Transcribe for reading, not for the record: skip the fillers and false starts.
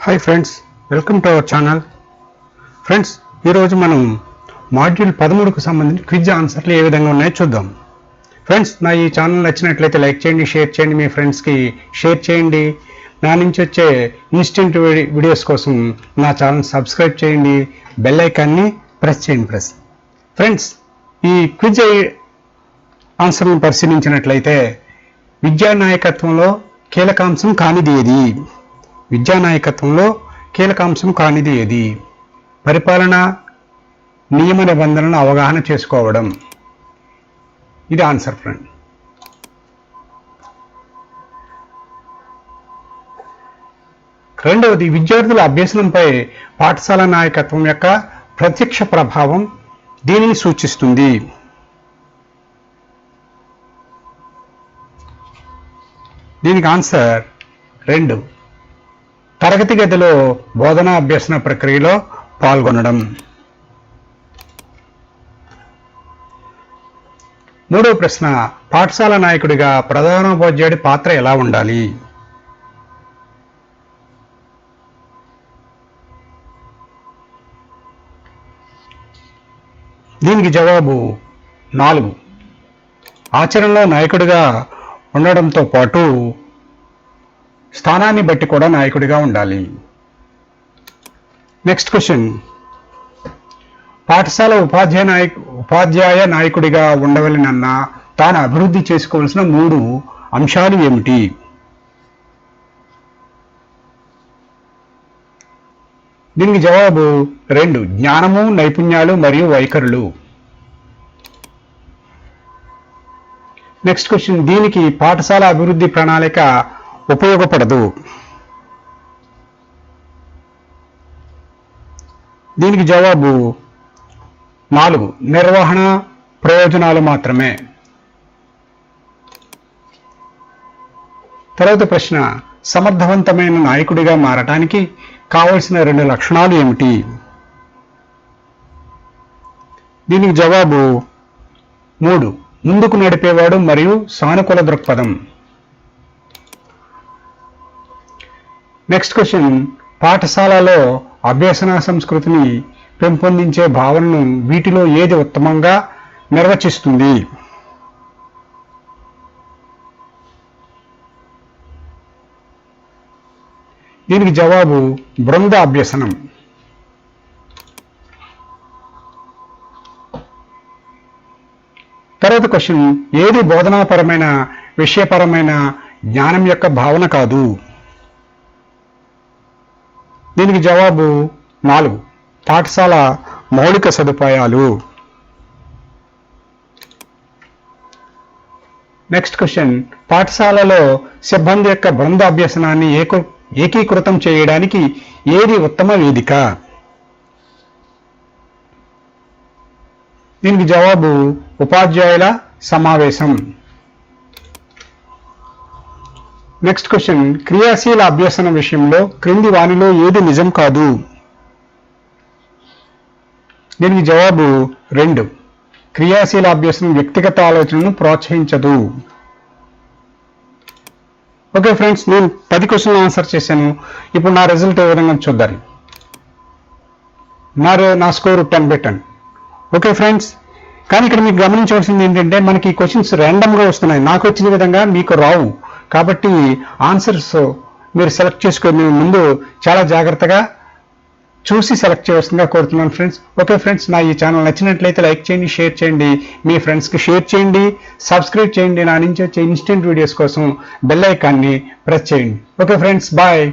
Hi friends, welcome to our channel. Friends, ఈరోజు మనం module 13కు సంబంధించి క్విజ్ ఆన్సర్లు ఏ విధంగా ఉన్నాయో చూద్దాం. ఫ్రెండ్స్, నా ఈ ఛానల్ నచ్చినట్లయితే లైక్ చేయండి, షేర్ చేయండి, మీ ఫ్రెండ్స్కి షేర్ చేయండి. నా నుంచి వచ్చే ఇన్స్టెంట్ వీడియోస్ కోసం నా ఛానల్ సబ్స్క్రైబ్ చేయండి, బెల్ ఐకాన్ని ప్రెస్ చేయండి. ఫ్రెండ్స్, ఈ క్విజ్ ఆన్సర్లను పరిశీలించినట్లయితే విద్యా నాయకత్వంలో కీలకాంశం కానిది ఏది? విద్యా నాయకత్వంలో కీలకాంశం కానిది ఏది? పరిపాలన నియమ నిబంధనలను అవగాహన చేసుకోవడం. ఇది ఆన్సర్ ఫ్రెండ్. రెండవది, విద్యార్థుల అభ్యసనంపై పాఠశాల నాయకత్వం యొక్క ప్రత్యక్ష ప్రభావం దీనిని సూచిస్తుంది. దీనికి ఆన్సర్ 2. తరగతి గదిలో బోధనా అభ్యసన ప్రక్రియలో పాల్గొనడం. మూడవ ప్రశ్న, పాఠశాల నాయకుడిగా ప్రధానోపాధ్యాయుడి పాత్ర ఎలా ఉండాలి? దీనికి జవాబు 4. ఆచరణలో నాయకుడిగా ఉండడంతో పాటు స్థానాన్ని బట్టి కూడా నాయకుడిగా ఉండాలి. నెక్స్ట్ క్వశ్చన్, పాఠశాల ఉపాధ్యాయ నాయకుడిగా ఉండవలెనన్నా తాను అభివృద్ధి చేసుకోవాల్సిన 3 అంశాలు ఏమిటి? దీనికి జవాబు 2. జ్ఞానము, నైపుణ్యాలు మరియు వైఖరులు. నెక్స్ట్ క్వశ్చన్, దీనికి పాఠశాల అభివృద్ధి ప్రణాళిక ఉపయోగపడదు. దీనికి జవాబు 4. నిర్వహణ ప్రయోజనాలు మాత్రమే. తర్వాత ప్రశ్న, సమర్థవంతమైన నాయకుడిగా మారటానికి కావలసిన 2 లక్షణాలు ఏమిటి? దీనికి జవాబు 3. ముందుకు నడిపేవాడు మరియు సానుకూల దృక్పథం. నెక్స్ట్ క్వశ్చన్, పాఠశాలలో అభ్యసన సంస్కృతిని పెంపొందించే భావనను వీటిలో ఏది ఉత్తమంగా నిర్వచిస్తుంది? దీనికి జవాబు బృంద అభ్యసనం. తర్వాత క్వశ్చన్, ఏది బోధనాపరమైన విషయపరమైన జ్ఞానం యొక్క భావన కాదు? దీనికి జవాబు 4. పాఠశాల మౌలిక సదుపాయాలు. నెక్స్ట్ క్వశ్చన్, పాఠశాలలో సిబ్బంది యొక్క బృంద అభ్యసనాన్ని ఏకీకృతం చేయడానికి ఏది ఉత్తమ వేదిక? దీనికి జవాబు ఉపాధ్యాయుల సమావేశం. నెక్స్ట్ క్వశ్చన్, క్రియాశీల అభ్యసన విషయంలో క్రింది వానిలో ఏది నిజం కాదు? దీనికి జవాబు 2. క్రియాశీల అభ్యసనం వ్యక్తిగత ఆలోచనను ప్రోత్సహించదు. ఓకే ఫ్రెండ్స్, నేను 10 క్వశ్చన్లు ఆన్సర్ చేశాను. ఇప్పుడు నా రిజల్ట్ ఏ విధంగా చూద్దాం. నా స్కోర్ 10/10. ఓకే ఫ్రెండ్స్, కానీ ఇక్కడ మీకు గమనించవలసింది ఏంటంటే మనకి క్వశ్చన్స్ ర్యాండమ్గా వస్తున్నాయి. నాకు వచ్చిన విధంగా మీకు రావు. కాబట్టి ఆన్సర్స్ మీరు సెలెక్ట్ చేసుకొని ముందు చాలా జాగ్రత్తగా చూసి సెలెక్ట్ చేయవలసిందిగా కోరుతున్నాను ఫ్రెండ్స్. ఓకే ఫ్రెండ్స్, నా ఈ ఛానల్ నచ్చినట్లయితే లైక్ చేయండి, షేర్ చేయండి, మీ ఫ్రెండ్స్కి షేర్ చేయండి, సబ్స్క్రైబ్ చేయండి. నా నుంచి వచ్చే ఇన్స్టెంట్ వీడియోస్ కోసం బెల్ ఐకాన్ని ప్రెస్ చేయండి. Okay friends, bye.